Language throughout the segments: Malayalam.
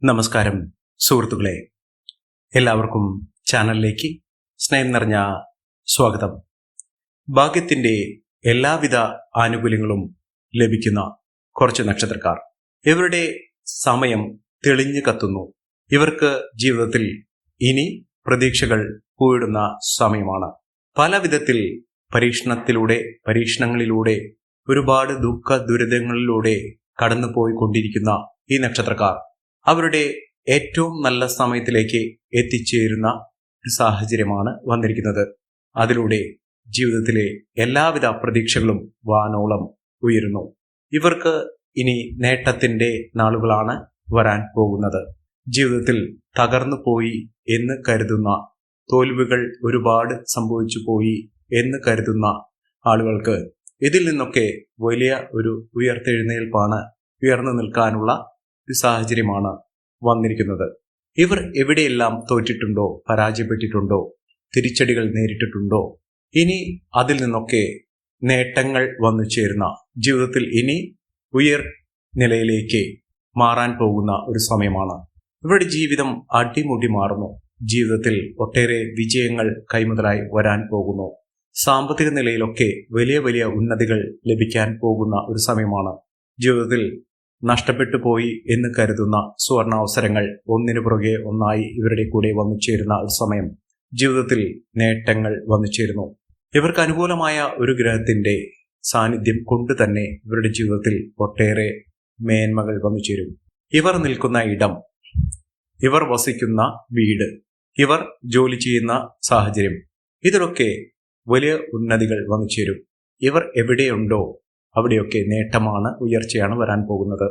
നമസ്കാരം സുഹൃത്തുക്കളെ, എല്ലാവർക്കും ചാനലിലേക്ക് സ്നേഹം നിറഞ്ഞ സ്വാഗതം. ഭാഗ്യത്തിന്റെ എല്ലാവിധ ആനുകൂല്യങ്ങളും ലഭിക്കുന്ന കുറച്ച് നക്ഷത്രക്കാർ, ഇവരുടെ സമയം തെളിഞ്ഞു കത്തുന്നു. ഇവർക്ക് ജീവിതത്തിൽ ഇനി പ്രതീക്ഷകൾ പൂവിടുന്ന സമയമാണ്. പല വിധത്തിൽ പരീക്ഷണങ്ങളിലൂടെ ഒരുപാട് ദുഃഖ ദുരിതങ്ങളിലൂടെ കടന്നുപോയിക്കൊണ്ടിരിക്കുന്ന ഈ നക്ഷത്രക്കാർ അവരുടെ ഏറ്റവും നല്ല സമയത്തിലേക്ക് എത്തിച്ചേരുന്ന ഒരു സാഹചര്യമാണ് വന്നിരിക്കുന്നത്. അതിലൂടെ ജീവിതത്തിലെ എല്ലാവിധ പ്രതീക്ഷകളും വാനോളം ഉയരുന്നു. ഇവർക്ക് ഇനി നേട്ടത്തിന്റെ നാളുകളാണ് വരാൻ പോകുന്നത്. ജീവിതത്തിൽ തകർന്നു പോയി എന്ന് കരുതുന്ന, തോൽവികൾ ഒരുപാട് സംഭവിച്ചു പോയി എന്ന് കരുതുന്ന ആളുകൾക്ക് ഇതിൽ നിന്നൊക്കെ വലിയ ഒരു ഉയർത്തെഴുന്നേൽപ്പാണ്, ഉയർന്നു നിൽക്കാനുള്ള ഒരു സാഹചര്യമാണ് വന്നിരിക്കുന്നത്. ഇവർ എവിടെയെല്ലാം തോറ്റിട്ടുണ്ടോ, പരാജയപ്പെട്ടിട്ടുണ്ടോ, തിരിച്ചടികൾ നേരിട്ടിട്ടുണ്ടോ, ഇനി അതിൽ നിന്നൊക്കെ നേട്ടങ്ങൾ വന്നു ചേരുന്ന, ജീവിതത്തിൽ ഇനി ഉയർ നിലയിലേക്ക് മാറാൻ പോകുന്ന ഒരു സമയമാണ്. ഇവരുടെ ജീവിതം അടിമുടി മാറുന്നു. ജീവിതത്തിൽ ഒട്ടേറെ വിജയങ്ങൾ കൈമുതലായി വരാൻ പോകുന്നു. സാമ്പത്തിക നിലയിലൊക്കെ വലിയ വലിയ ഉന്നതികൾ ലഭിക്കാൻ പോകുന്ന ഒരു സമയമാണ്. ജീവിതത്തിൽ നഷ്ടപ്പെട്ടു പോയി എന്ന് കരുതുന്ന സുവർണാവസരങ്ങൾ ഒന്നിനു പുറകെ ഒന്നായി ഇവരുടെ കൂടെ വന്നു ചേരുന്ന ഒരു സമയം. ജീവിതത്തിൽ നേട്ടങ്ങൾ വന്നു ചേരുന്നു. ഇവർക്ക് അനുകൂലമായ ഒരു ഗ്രഹത്തിന്റെ സാന്നിധ്യം കൊണ്ട് തന്നെ ഇവരുടെ ജീവിതത്തിൽ ഒട്ടേറെ മേന്മകൾ വന്നു ചേരും. ഇവർ നിൽക്കുന്ന ഇടം, ഇവർ വസിക്കുന്ന വീട്, ഇവർ ജോലി ചെയ്യുന്ന സാഹചര്യം, ഇതിലൊക്കെ വലിയ ഉന്നതികൾ വന്നു ചേരും. ഇവർ എവിടെയുണ്ടോ അവിടെയൊക്കെ നേട്ടമാണ്, ഉയർച്ചയാണ് വരാൻ പോകുന്നത്.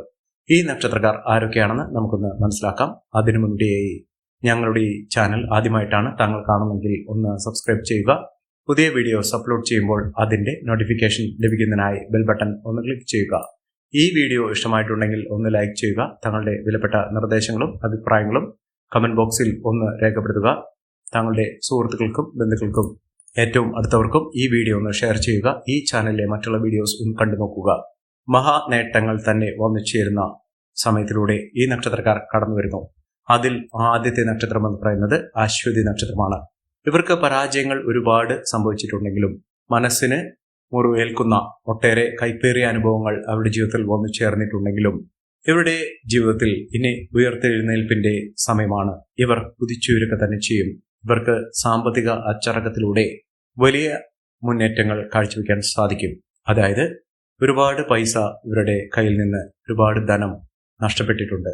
ഈ നക്ഷത്രക്കാർ ആരൊക്കെയാണെന്ന് നമുക്കൊന്ന് മനസ്സിലാക്കാം. അതിനു മുൻപേയായി ഞങ്ങളുടെ ഈ ചാനൽ ആദ്യമായിട്ടാണ് താങ്കൾ കാണുമെങ്കിൽ ഒന്ന് സബ്സ്ക്രൈബ് ചെയ്യുക. പുതിയ വീഡിയോസ് അപ്ലോഡ് ചെയ്യുമ്പോൾ അതിന്റെ നോട്ടിഫിക്കേഷൻ ലഭിക്കുന്നതിനായി ബെൽ ബട്ടൺ ഒന്ന് ക്ലിക്ക് ചെയ്യുക. ഈ വീഡിയോ ഇഷ്ടമായിട്ടുണ്ടെങ്കിൽ ഒന്ന് ലൈക്ക് ചെയ്യുക. തങ്ങളുടെ വിലപ്പെട്ട നിർദ്ദേശങ്ങളും അഭിപ്രായങ്ങളും കമന്റ് ബോക്സിൽ ഒന്ന് രേഖപ്പെടുത്തുക. താങ്കളുടെ സുഹൃത്തുക്കൾക്കും ബന്ധുക്കൾക്കും ഏറ്റവും അടുത്തവർക്കും ഈ വീഡിയോ ഒന്ന് ഷെയർ ചെയ്യുക. ഈ ചാനലിലെ മറ്റുള്ള വീഡിയോസ് ഒന്ന് കണ്ടു നോക്കുക. മഹാ നേട്ടങ്ങൾ തന്നെ വന്നു ചേരുന്ന സമയത്തിലൂടെ ഈ നക്ഷത്രക്കാർ കടന്നു വരുന്നു. അതിൽ ആദ്യത്തെ നക്ഷത്രം എന്ന് പറയുന്നത് അശ്വതി നക്ഷത്രമാണ്. ഇവർക്ക് പരാജയങ്ങൾ ഒരുപാട് സംഭവിച്ചിട്ടുണ്ടെങ്കിലും മനസ്സിന് മുറിവേൽക്കുന്ന ഒട്ടേറെ കൈപ്പേറിയ അനുഭവങ്ങൾ അവരുടെ ജീവിതത്തിൽ വന്നു ചേർന്നിട്ടുണ്ടെങ്കിലും ഇവരുടെ ജീവിതത്തിൽ ഇനി ഉയർത്തെഴുന്നേൽപ്പിന്റെ സമയമാണ്. ഇവർ കുതിച്ചുയരുക തന്നെ ചെയ്യും. ഇവർക്ക് സാമ്പത്തിക അച്ചടക്കത്തിലൂടെ വലിയ മുന്നേറ്റങ്ങൾ കാഴ്ചവെക്കാൻ സാധിക്കും. അതായത് ഒരുപാട് പൈസ ഇവരുടെ കയ്യിൽ നിന്ന്, ഒരുപാട് ധനം നഷ്ടപ്പെട്ടിട്ടുണ്ട്.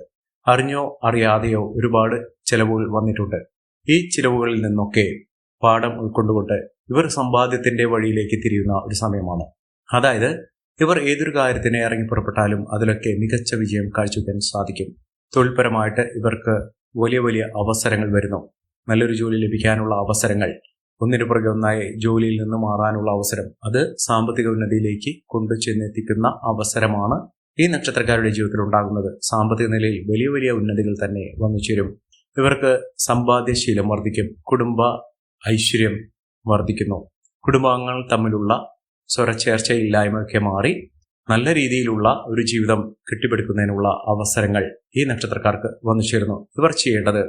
അറിഞ്ഞോ അറിയാതെയോ ഒരുപാട് ചിലവുകൾ വന്നിട്ടുണ്ട്. ഈ ചിലവുകളിൽ നിന്നൊക്കെ പാഠം ഉൾക്കൊണ്ടുകൊണ്ട് ഇവർ സമ്പാദ്യത്തിന്റെ വഴിയിലേക്ക് തിരിയുന്ന ഒരു സമയമാണ്. അതായത് ഇവർ ഏതൊരു കാര്യത്തിന് ഇറങ്ങി പുറപ്പെട്ടാലും അതിലൊക്കെ മികച്ച വിജയം കാഴ്ചവെക്കാൻ സാധിക്കും. തൊഴിൽപരമായിട്ട് ഇവർക്ക് വലിയ വലിയ അവസരങ്ങൾ വരുന്നു. നല്ലൊരു ജോലി ലഭിക്കാനുള്ള അവസരങ്ങൾ, ഒന്നിനു പുറകെ ഒന്നായി ജോലിയിൽ നിന്ന് മാറാനുള്ള അവസരം, അത് സാമ്പത്തിക ഉന്നതിയിലേക്ക് കൊണ്ടുചെന്നെത്തിക്കുന്ന അവസരമാണ് ഈ നക്ഷത്രക്കാരുടെ ജീവിതത്തിൽ ഉണ്ടാകുന്നത്. സാമ്പത്തിക നിലയിൽ വലിയ വലിയ ഉന്നതികൾ തന്നെ വന്നു ചേരും. ഇവർക്ക് സമ്പാദ്യശീലം വർദ്ധിക്കും. കുടുംബ ഐശ്വര്യം വർദ്ധിക്കുന്നു. കുടുംബാംഗങ്ങൾ തമ്മിലുള്ള സ്വരച്ചേർച്ചയില്ലായ്മയൊക്കെ മാറി നല്ല രീതിയിലുള്ള ഒരു ജീവിതം കെട്ടിപ്പടുക്കുന്നതിനുള്ള അവസരങ്ങൾ ഈ നക്ഷത്രക്കാർക്ക് വന്നു ചേരുന്നു. ഇവർ ചെയ്യേണ്ടത്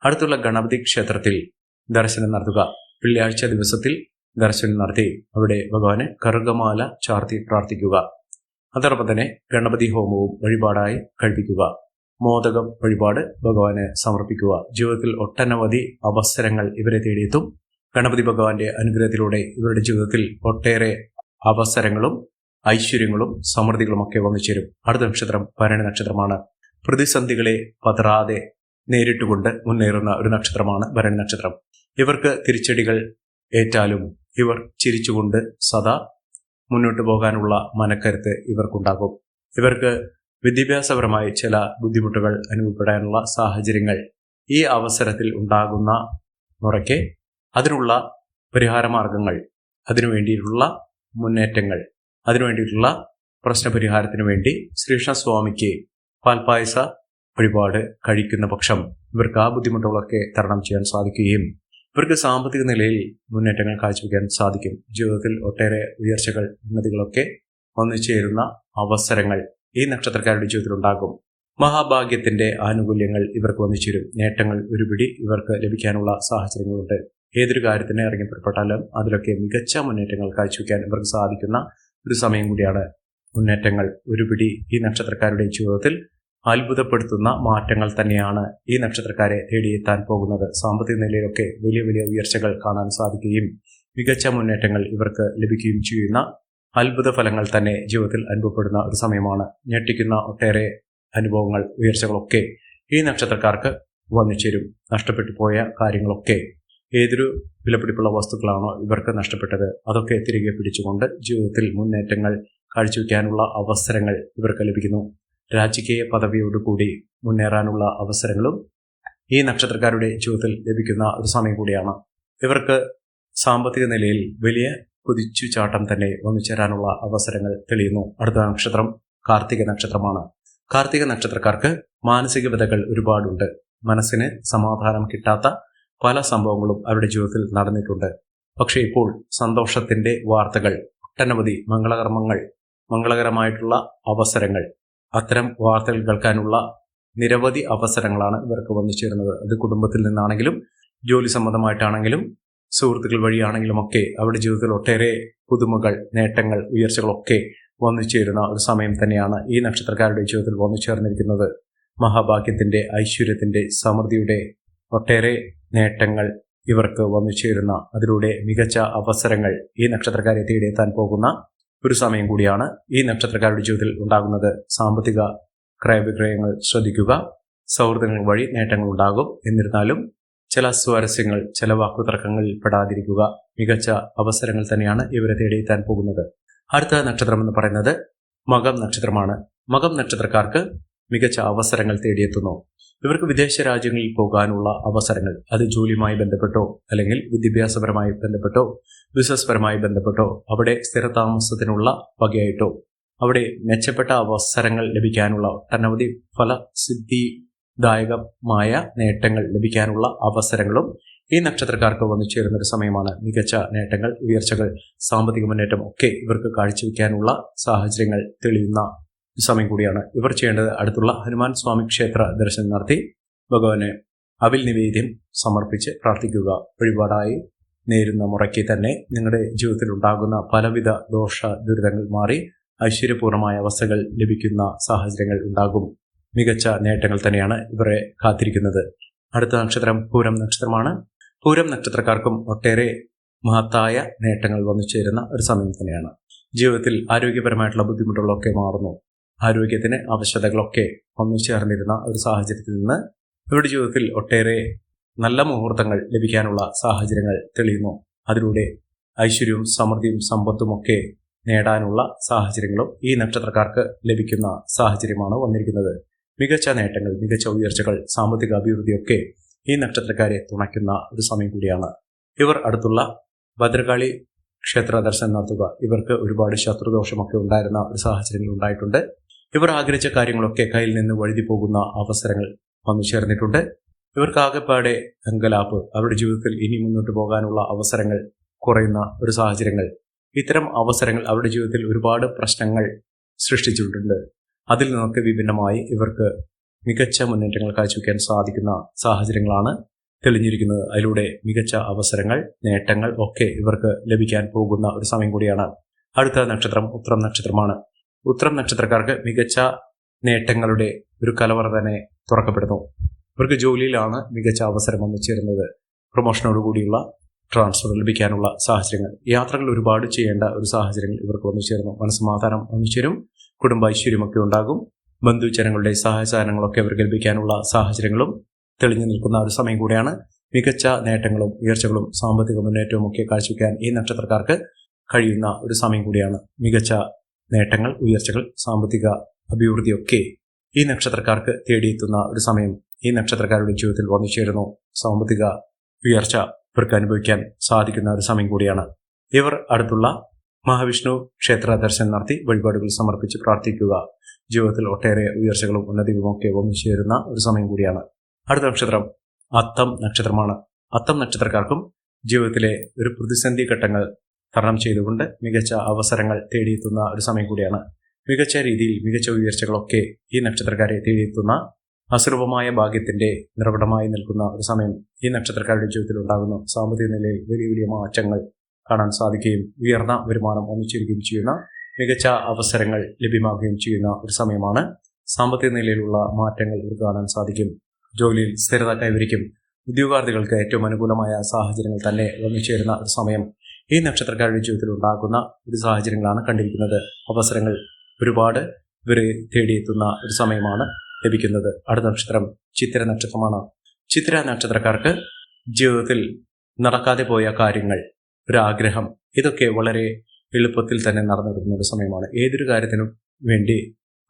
അടുത്തുള്ള ഗണപതി ക്ഷേത്രത്തിൽ ദർശനം നടത്തുക. വെള്ളിയാഴ്ച ദിവസത്തിൽ ദർശനം നടത്തി അവിടെ ഭഗവാന് കറുകമാല ചാർത്തി പ്രാർത്ഥിക്കുക. അതോടൊപ്പം തന്നെ ഗണപതി ഹോമവും വഴിപാടായി കഴിപ്പിക്കുക. മോദകം വഴിപാട് ഭഗവാന് സമർപ്പിക്കുക. ജീവിതത്തിൽ ഒട്ടനവധി അവസരങ്ങൾ ഇവരെ തേടിയെത്തും. ഗണപതി ഭഗവാന്റെ അനുഗ്രഹത്തിലൂടെ ഇവരുടെ ജീവിതത്തിൽ ഒട്ടേറെ അവസരങ്ങളും ഐശ്വര്യങ്ങളും സമൃദ്ധികളും ഒക്കെ വന്നു ചേരും. അടുത്ത നക്ഷത്രം ഭരണി നക്ഷത്രമാണ്. പ്രതിസന്ധികളെ പതറാതെ നേരിട്ടുകൊണ്ട് മുന്നേറുന്ന ഒരു നക്ഷത്രമാണ് ഭരണി നക്ഷത്രം. ഇവർക്ക് തിരിച്ചടികൾ ഏറ്റാലും ഇവർ ചിരിച്ചുകൊണ്ട് സദാ മുന്നോട്ട് പോകാനുള്ള മനക്കരുത്ത് ഇവർക്കുണ്ടാകും. ഇവർക്ക് വിദ്യാഭ്യാസപരമായി ചില ബുദ്ധിമുട്ടുകൾ അനുഭവപ്പെടാനുള്ള സാഹചര്യങ്ങൾ ഈ അവസരത്തിൽ ഉണ്ടാകുന്ന മുറയ്ക്ക് അതിനുള്ള പരിഹാരമാർഗങ്ങൾ, അതിനുവേണ്ടിയിട്ടുള്ള മുന്നേറ്റങ്ങൾ, അതിനുവേണ്ടിയിട്ടുള്ള പ്രശ്നപരിഹാരത്തിനു വേണ്ടി ശ്രീകൃഷ്ണസ്വാമിക്ക് പാൽപായസ വഴിപാട് കഴിക്കുന്ന പക്ഷം ഇവർക്ക് ആ ബുദ്ധിമുട്ടുകളൊക്കെ തരണം ചെയ്യാൻ സാധിക്കുകയും ഇവർക്ക് സാമ്പത്തിക നിലയിൽ മുന്നേറ്റങ്ങൾ കാഴ്ചവെക്കാൻ സാധിക്കും. ജീവിതത്തിൽ ഒട്ടേറെ ഉയർച്ചകൾ, ഉന്നതികളൊക്കെ വന്നു ചേരുന്ന അവസരങ്ങൾ ഈ നക്ഷത്രക്കാരുടെ ജീവിതത്തിൽ ഉണ്ടാകും. മഹാഭാഗ്യത്തിന്റെ ആനുകൂല്യങ്ങൾ ഇവർക്ക് വന്നിച്ചേരും. നേട്ടങ്ങൾ ഒരുപിടി ഇവർക്ക് ലഭിക്കാനുള്ള സാഹചര്യങ്ങളുണ്ട്. ഏതൊരു കാര്യത്തിന് ഇറങ്ങി പുറപ്പെട്ടാലും അതിലൊക്കെ മികച്ച മുന്നേറ്റങ്ങൾ കാഴ്ചവെക്കാൻ ഇവർക്ക് സാധിക്കുന്ന ഒരു സമയം കൂടിയാണ്. മുന്നേറ്റങ്ങൾ ഒരുപിടി ഈ നക്ഷത്രക്കാരുടെ ജീവിതത്തിൽ അത്ഭുതപ്പെടുത്തുന്ന മാറ്റങ്ങൾ തന്നെയാണ് ഈ നക്ഷത്രക്കാരെ തേടിയെത്താൻ പോകുന്നത്. സാമ്പത്തിക നിലയിലൊക്കെ വലിയ വലിയ ഉയർച്ചകൾ കാണാൻ സാധിക്കുകയും മികച്ച മുന്നേറ്റങ്ങൾ ഇവർക്ക് ലഭിക്കുകയും ചെയ്യുന്ന അത്ഭുത ഫലങ്ങൾ തന്നെ ജീവിതത്തിൽ അനുഭവപ്പെടുന്ന ഒരു സമയമാണ്. ഞെട്ടിക്കുന്ന ഒട്ടേറെ അനുഭവങ്ങൾ, ഉയർച്ചകളൊക്കെ ഈ നക്ഷത്രക്കാർക്ക് വന്നു ചേരും. നഷ്ടപ്പെട്ടു പോയ കാര്യങ്ങളൊക്കെ, ഏതൊരു വിലപിടിപ്പുള്ള വസ്തുക്കളാണോ ഇവർക്ക് നഷ്ടപ്പെട്ടത് അതൊക്കെ തിരികെ പിടിച്ചുകൊണ്ട് ജീവിതത്തിൽ മുന്നേറ്റങ്ങൾ കാഴ്ചവെക്കാനുള്ള അവസരങ്ങൾ ഇവർക്ക് ലഭിക്കുന്നു. രാജകീയ പദവിയോടുകൂടി മുന്നേറാനുള്ള അവസരങ്ങളും ഈ നക്ഷത്രക്കാരുടെ ജീവിതത്തിൽ ലഭിക്കുന്ന ഒരു സമയം കൂടിയാണ്. ഇവർക്ക് സാമ്പത്തിക നിലയിൽ വലിയ കുതിച്ചുചാട്ടം തന്നെ വന്നു ചേരാനുള്ള അവസരങ്ങൾ തെളിയുന്നു. അടുത്ത നക്ഷത്രം കാർത്തിക നക്ഷത്രമാണ്. കാർത്തിക നക്ഷത്രക്കാർക്ക് മാനസിക വ്യതകൾ ഒരുപാടുണ്ട്. മനസ്സിന് സമാധാനം കിട്ടാത്ത പല സംഭവങ്ങളും അവരുടെ ജീവിതത്തിൽ നടന്നിട്ടുണ്ട്. പക്ഷേ ഇപ്പോൾ സന്തോഷത്തിന്റെ വാർത്തകൾ, ഒട്ടനവധി മംഗളകരമായിട്ടുള്ള അവസരങ്ങൾ, അത്തരം വാർത്തകൾ കേൾക്കാനുള്ള നിരവധി അവസരങ്ങളാണ് ഇവർക്ക് വന്നു ചേരുന്നത്. അത് കുടുംബത്തിൽ നിന്നാണെങ്കിലും ജോലി സംബന്ധമായിട്ടാണെങ്കിലും സുഹൃത്തുക്കൾ വഴിയാണെങ്കിലും ഒക്കെ അവരുടെ ജീവിതത്തിൽ ഒട്ടേറെ പുതുമകൾ, നേട്ടങ്ങൾ, ഉയർച്ചകളൊക്കെ വന്നു ചേരുന്ന ഒരു സമയം തന്നെയാണ് ഈ നക്ഷത്രക്കാരുടെ ജീവിതത്തിൽ വന്നു ചേർന്നിരിക്കുന്നത്. മഹാഭാഗ്യത്തിന്റെ, ഐശ്വര്യത്തിന്റെ, സമൃദ്ധിയുടെ ഒട്ടേറെ നേട്ടങ്ങൾ ഇവർക്ക് വന്നു ചേരുന്ന, അതിലൂടെ മികച്ച അവസരങ്ങൾ ഈ നക്ഷത്രക്കാരെ തേടിയെത്താൻ പോകുന്ന ഒരു സമയം കൂടിയാണ് ഈ നക്ഷത്രക്കാരുടെ ജീവിതത്തിൽ ഉണ്ടാകുന്നത്. സാമ്പത്തിക ക്രയവിക്രയങ്ങൾ ശ്രദ്ധിക്കുക. സൗഹൃദങ്ങൾ വഴി നേട്ടങ്ങൾ ഉണ്ടാകും. എന്നിരുന്നാലും ചില സ്വാരസ്യങ്ങൾ, ചില വാക്കുതർക്കങ്ങളിൽ പെടാതിരിക്കുക. മികച്ച അവസരങ്ങൾ തന്നെയാണ് ഇവരെ തേടിയെത്താൻ പോകുന്നത്. അടുത്ത നക്ഷത്രം എന്ന് പറയുന്നത് മകം നക്ഷത്രമാണ്. മകം നക്ഷത്രക്കാർക്ക് മികച്ച അവസരങ്ങൾ തേടിയെത്തുന്നു. ഇവർക്ക് വിദേശ രാജ്യങ്ങളിൽ പോകാനുള്ള അവസരങ്ങൾ, അത് ജോലിയുമായി ബന്ധപ്പെട്ടോ അല്ലെങ്കിൽ വിദ്യാഭ്യാസപരമായി ബന്ധപ്പെട്ടോ ബിസിനസ് പരമായി ബന്ധപ്പെട്ടോ അവിടെ സ്ഥിരതാമസത്തിനുള്ള വകയായിട്ടോ അവിടെ മെച്ചപ്പെട്ട അവസരങ്ങൾ ലഭിക്കാനുള്ള, ഒട്ടനവധി ഫലസിദ്ധിദായകമായ നേട്ടങ്ങൾ ലഭിക്കാനുള്ള അവസരങ്ങളും ഈ നക്ഷത്രക്കാർക്ക് വന്നു ചേരുന്നൊരു സമയമാണ്. മികച്ച നേട്ടങ്ങൾ, ഉയർച്ചകൾ, സാമ്പത്തിക മുന്നേറ്റം ഒക്കെ ഇവർക്ക് കാഴ്ചവെക്കാനുള്ള സാഹചര്യങ്ങൾ തെളിയുന്ന സമയം കൂടിയാണ്. ഇവർ ചെയ്യേണ്ടത് അടുത്തുള്ള ഹനുമാൻ സ്വാമി ക്ഷേത്ര ദർശനം നടത്തി ഭഗവാന് അവിൽ നിവേദ്യം സമർപ്പിച്ച് പ്രാർത്ഥിക്കുക. വഴിപാടായി നേരുന്ന മുറയ്ക്ക് തന്നെ നിങ്ങളുടെ ജീവിതത്തിൽ ഉണ്ടാകുന്ന പലവിധ ദോഷ ദുരിതങ്ങൾ മാറി ഐശ്വര്യപൂർണമായ അവസ്ഥകൾ ലഭിക്കുന്ന സാഹചര്യങ്ങൾ ഉണ്ടാകും. മികച്ച നേട്ടങ്ങൾ തന്നെയാണ് ഇവരെ കാത്തിരിക്കുന്നത്. അടുത്ത നക്ഷത്രം പൂരം നക്ഷത്രമാണ്. പൂരം നക്ഷത്രക്കാർക്കും ഒട്ടേറെ മഹത്തായ നേട്ടങ്ങൾ വന്നു ചേരുന്ന ഒരു സമയം തന്നെയാണ്. ജീവിതത്തിൽ ആരോഗ്യപരമായിട്ടുള്ള ബുദ്ധിമുട്ടുകളൊക്കെ മാറുന്നു. ആരോഗ്യത്തിന് ആവശ്യകതകളൊക്കെ വന്നു ചേർന്നിരുന്ന ഒരു സാഹചര്യത്തിൽ നിന്ന് ഇവരുടെ ജീവിതത്തിൽ ഒട്ടേറെ നല്ല മുഹൂർത്തങ്ങൾ ലഭിക്കാനുള്ള സാഹചര്യങ്ങൾ തെളിയുന്നു. അതിലൂടെ ഐശ്വര്യവും സമൃദ്ധിയും സമ്പത്തും ഒക്കെ നേടാനുള്ള സാഹചര്യങ്ങളും ഈ നക്ഷത്രക്കാർക്ക് ലഭിക്കുന്ന സാഹചര്യമാണ് വന്നിരിക്കുന്നത്. മികച്ച നേട്ടങ്ങൾ, മികച്ച ഉയർച്ചകൾ, സാമ്പത്തിക അഭിവൃദ്ധിയൊക്കെ ഈ നക്ഷത്രക്കാരെ തുണയ്ക്കുന്ന ഒരു സമയം കൂടിയാണ്. ഇവർ അടുത്തുള്ള ഭദ്രകാളി ക്ഷേത്ര ദർശനം നടത്തുക. ഇവർക്ക് ഒരുപാട് ശത്രുദോഷമൊക്കെ ഉണ്ടായിരുന്ന ഒരു സാഹചര്യങ്ങൾ ഉണ്ടായിട്ടുണ്ട്. ഇവർ ആഗ്രഹിച്ച കാര്യങ്ങളൊക്കെ കയ്യിൽ നിന്ന് വഴുതി പോകുന്ന അവസരങ്ങൾ വന്നു ചേർന്നിട്ടുണ്ട്. ഇവർക്ക് ആകെപ്പാടെ അങ്കലാപ്പ്, അവരുടെ ജീവിതത്തിൽ ഇനി മുന്നോട്ട് പോകാനുള്ള അവസരങ്ങൾ കുറയുന്ന ഒരു സാഹചര്യങ്ങൾ, ഇത്തരം അവസരങ്ങൾ അവരുടെ ജീവിതത്തിൽ ഒരുപാട് പ്രശ്നങ്ങൾ സൃഷ്ടിച്ചിട്ടുണ്ട്. അതിൽ നിന്നൊക്കെ വിഭിന്നമായി ഇവർക്ക് മികച്ച മുന്നേറ്റങ്ങൾ കാഴ്ചവെക്കാൻ സാധിക്കുന്ന സാഹചര്യങ്ങളാണ് തെളിഞ്ഞിരിക്കുന്നത്. അതിലൂടെ മികച്ച അവസരങ്ങൾ, നേട്ടങ്ങൾ ഒക്കെ ഇവർക്ക് ലഭിക്കാൻ പോകുന്ന ഒരു സമയം കൂടിയാണ്. അടുത്ത നക്ഷത്രം ഉത്രം നക്ഷത്രമാണ്. ഉത്രം നക്ഷത്രക്കാർക്ക് മികച്ച നേട്ടങ്ങളുടെ ഒരു കലവറ തന്നെ തുറക്കപ്പെടുന്നു. ഇവർക്ക് ജോലിയിലാണ് മികച്ച അവസരം വന്നു ചേരുന്നത്. പ്രൊമോഷനോടുകൂടിയുള്ള ട്രാൻസ്ഫർ ലഭിക്കാനുള്ള സാഹചര്യങ്ങൾ, യാത്രകൾ ഒരുപാട് ചെയ്യേണ്ട ഒരു സാഹചര്യങ്ങൾ ഇവർക്ക് വന്നു ചേരുന്നു. മനസ്സമാധാനം വന്നു ചേരും. കുടുംബ ഐശ്വര്യമൊക്കെ ഉണ്ടാകും. ബന്ധുജനങ്ങളുടെ സഹായസഹനങ്ങളൊക്കെ ഇവർക്ക് ലഭിക്കാനുള്ള സാഹചര്യങ്ങളും തെളിഞ്ഞു നിൽക്കുന്ന ഒരു സമയം കൂടിയാണ്. മികച്ച നേട്ടങ്ങളും ഉയർച്ചകളും സാമ്പത്തിക മുന്നേറ്റവും ഒക്കെ കാഴ്ചവെക്കാൻ ഈ നക്ഷത്രക്കാർക്ക് കഴിയുന്ന ഒരു സമയം കൂടിയാണ്. മികച്ച നേട്ടങ്ങൾ, ഉയർച്ചകൾ, സാമ്പത്തിക അഭിവൃദ്ധിയൊക്കെ ഈ നക്ഷത്രക്കാർക്ക് തേടിയെത്തുന്ന ഒരു സമയം ഈ നക്ഷത്രക്കാരുടെ ജീവിതത്തിൽ വന്നു ചേരുന്നു. സാമ്പത്തിക ഉയർച്ച ഇവർക്ക് അനുഭവിക്കാൻ സാധിക്കുന്ന ഒരു സമയം കൂടിയാണ്. ഇവർ അടുത്തുള്ള മഹാവിഷ്ണു ക്ഷേത്ര ദർശനം നടത്തി വഴിപാടുകൾ സമർപ്പിച്ച് പ്രാർത്ഥിക്കുക. ജീവിതത്തിൽ ഒട്ടേറെ ഉയർച്ചകളും ഉന്നതികളും ഒക്കെ വന്നു ചേരുന്ന ഒരു സമയം കൂടിയാണ്. അടുത്ത നക്ഷത്രം അത്തം നക്ഷത്രമാണ്. അത്തം നക്ഷത്രക്കാർക്കും ജീവിതത്തിലെ ഒരു പ്രതിസന്ധി ഘട്ടങ്ങൾ തരണം ചെയ്തുകൊണ്ട് മികച്ച അവസരങ്ങൾ തേടിയെത്തുന്ന ഒരു സമയം കൂടിയാണ്. മികച്ച രീതിയിൽ മികച്ച ഉയർച്ചകളൊക്കെ ഈ നക്ഷത്രക്കാരെ തേടിയെത്തുന്ന അസുലഭമായ ഭാഗ്യത്തിന്റെ നിറവിടമായി നിൽക്കുന്ന ഒരു സമയം ഈ നക്ഷത്രക്കാരുടെ ജീവിതത്തിൽ ഉണ്ടാകുന്ന സാമ്പത്തിക നിലയിൽ വലിയ വലിയ മാറ്റങ്ങൾ കാണാൻ സാധിക്കുകയും ഉയർന്ന വരുമാനം ഒന്നിച്ചിരിക്കുകയും ചെയ്യുന്ന മികച്ച അവസരങ്ങൾ ലഭ്യമാകുകയും ചെയ്യുന്ന ഒരു സമയമാണ്. സാമ്പത്തിക നിലയിലുള്ള മാറ്റങ്ങൾ ഇവർക്ക് കാണാൻ സാധിക്കും. ജോലിയിൽ സ്ഥിരത കൈവരിക്കും. ഉദ്യോഗാർത്ഥികൾക്ക് ഏറ്റവും അനുകൂലമായ സാഹചര്യങ്ങൾ തന്നെ വന്നുചേരുന്ന ഒരു സമയം ഈ നക്ഷത്രക്കാരുടെ ജീവിതത്തിൽ ഉണ്ടാകുന്ന ഒരു സാഹചര്യങ്ങളാണ് കണ്ടിരിക്കുന്നത്. അവസരങ്ങൾ ഒരുപാട് ഇവരെ തേടിയെത്തുന്ന ഒരു സമയമാണ് ലഭിക്കുന്നത്. അടുത്ത നക്ഷത്രം ചിത്തിര നക്ഷത്രമാണ്. ചിത്തിര നക്ഷത്രക്കാർക്ക് ജീവിതത്തിൽ നടക്കാതെ പോയ കാര്യങ്ങൾ, ഒരാഗ്രഹം, ഇതൊക്കെ വളരെ എളുപ്പത്തിൽ തന്നെ നടന്നു കിട്ടുന്ന ഒരു സമയമാണ്. ഏതൊരു കാര്യത്തിനും വേണ്ടി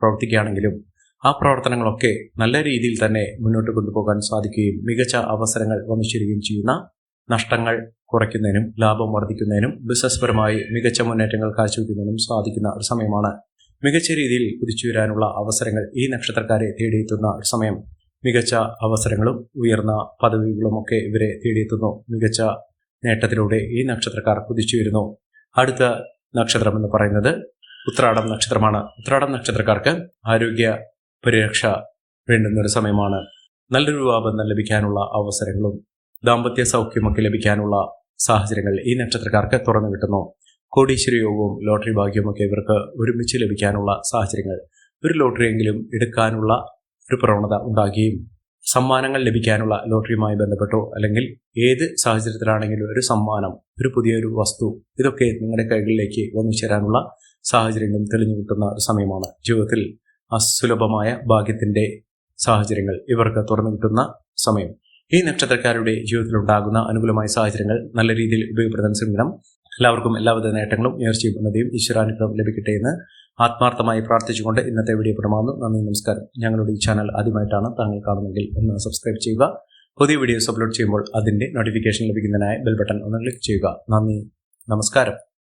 പ്രവർത്തിക്കുകയാണെങ്കിലും ആ പ്രവർത്തനങ്ങളൊക്കെ നല്ല രീതിയിൽ തന്നെ മുന്നോട്ട് കൊണ്ടുപോകാൻ സാധിക്കുകയും മികച്ച അവസരങ്ങൾ വന്നുചേരുകയും ചെയ്യുന്ന, നഷ്ടങ്ങൾ കുറയ്ക്കുന്നതിനും ലാഭം വർദ്ധിക്കുന്നതിനും ബിസിനസ് പരമായി മികച്ച മുന്നേറ്റങ്ങൾ കാഴ്ചവെക്കുന്നതിനും സാധിക്കുന്ന ഒരു സമയമാണ്. മികച്ച രീതിയിൽ കുതിച്ചുയരാനുള്ള അവസരങ്ങൾ ഈ നക്ഷത്രക്കാരെ തേടിയെത്തുന്ന ഒരു സമയം. മികച്ച അവസരങ്ങളും ഉയർന്ന പദവികളും ഒക്കെ ഇവരെ തേടിയെത്തുന്നു. മികച്ച നേട്ടത്തിലൂടെ ഈ നക്ഷത്രക്കാർ കുതിച്ചുയരുന്നു. അടുത്ത നക്ഷത്രം എന്ന് പറയുന്നത് ഉത്രാടം നക്ഷത്രമാണ്. ഉത്രാടം നക്ഷത്രക്കാർക്ക് ആരോഗ്യ പരിരക്ഷ വേണ്ടുന്ന ഒരു സമയമാണ്. നല്ലൊരു വിവാഹബന്ധം ലഭിക്കാനുള്ള അവസരങ്ങളും ദാമ്പത്യ സൗഖ്യമൊക്കെ ലഭിക്കാനുള്ള സാഹചര്യങ്ങൾ ഈ നക്ഷത്രക്കാർക്ക് തുറന്നു കിട്ടുന്നു. കോടീശ്വര യോഗവും ലോട്ടറി ഭാഗ്യമൊക്കെ ഇവർക്ക് ഒരുമിച്ച് ലഭിക്കാനുള്ള സാഹചര്യങ്ങൾ, ഒരു ലോട്ടറിയെങ്കിലും എടുക്കാനുള്ള ഒരു പ്രവണത ഉണ്ടാകുകയും സമ്മാനങ്ങൾ ലഭിക്കാനുള്ള, ലോട്ടറിയുമായി ബന്ധപ്പെട്ടോ അല്ലെങ്കിൽ ഏത് സാഹചര്യത്തിലാണെങ്കിലും ഒരു സമ്മാനം, ഒരു പുതിയൊരു വസ്തു, ഇതൊക്കെ നിങ്ങളുടെ കൈകളിലേക്ക് വന്നു ചേരാനുള്ള സാഹചര്യങ്ങളും തെളിഞ്ഞു കിട്ടുന്ന ഒരു സമയമാണ്. ജീവിതത്തിൽ അസുലഭമായ ഭാഗ്യത്തിന്റെ സാഹചര്യങ്ങൾ ഇവർക്ക് തുറന്നു കിട്ടുന്ന സമയം. ഈ നക്ഷത്രക്കാരുടെ ജീവിതത്തിൽ ഉണ്ടാകുന്ന അനുകൂലമായ സാഹചര്യങ്ങൾ നല്ല രീതിയിൽ ഉപയോഗപ്പെടുത്താൻ ശ്രമിക്കണം. എല്ലാവർക്കും എല്ലാവിധ നേട്ടങ്ങളും ഉയർച്ചയും ഉന്നതിയും ഈശ്വരാനുഗ്രഹം ലഭിക്കട്ടെ എന്ന് ആത്മാർത്ഥമായി പ്രാർത്ഥിച്ചുകൊണ്ട് ഇന്നത്തെ വീഡിയോ പ്രമാകുന്നു. നന്ദി, നമസ്കാരം. ഞങ്ങളുടെ ഈ ചാനൽ ആദ്യമായിട്ടാണ് താങ്കൾ കാണുന്നതെങ്കിൽ ഒന്ന് സബ്സ്ക്രൈബ് ചെയ്യുക. പുതിയ വീഡിയോസ് അപ്ലോഡ് ചെയ്യുമ്പോൾ അതിന്റെ നോട്ടിഫിക്കേഷൻ ലഭിക്കുന്നതിനായി ബെൽ ബട്ടൺ ഒന്ന് ക്ലിക്ക് ചെയ്യുക. നന്ദി, നമസ്കാരം.